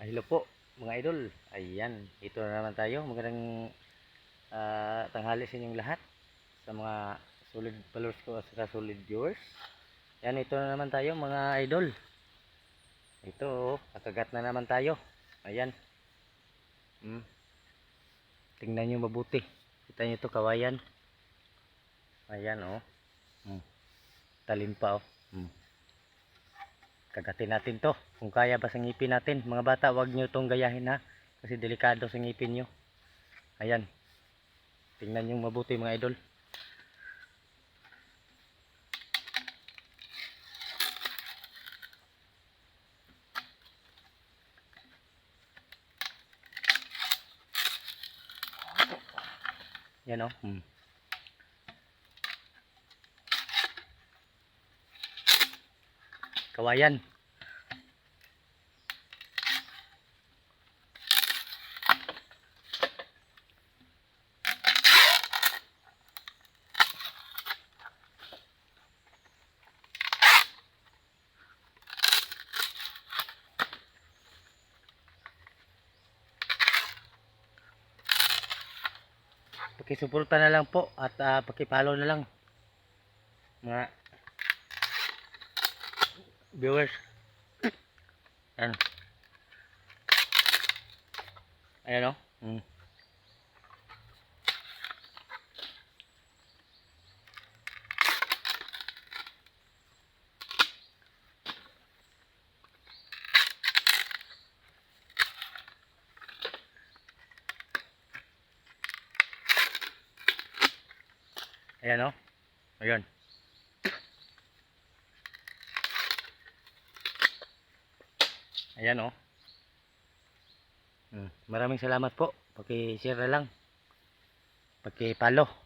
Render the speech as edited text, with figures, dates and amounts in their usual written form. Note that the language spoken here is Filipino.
Hello po mga idol. Ayan, ito na naman tayo. Magandang tanghali sa inyong lahat. Sa mga solid followers ko at sa solid viewers. Ayan, ito na naman tayo mga idol. Ito, kakagat na naman tayo. Ayan. Tingnan nyo mabuti. Kita nyo ito, kawayan. Ayan oh. Talim pa oh. Kagatin natin to. Kung kaya ba sa ngipin natin. Mga bata, wag nyo itong gayahin ha. Kasi delikado sa ngipin nyo. Ayan. Tingnan nyo mabuti mga idol. Yan o. Kawayan. Pakisuporta na lang po at pakipollow na lang mga viewers. Ayan. Ayan o. Ayan o. Ayan. Ayan o. Maraming salamat po. Paki-share na lang. Paki-follow.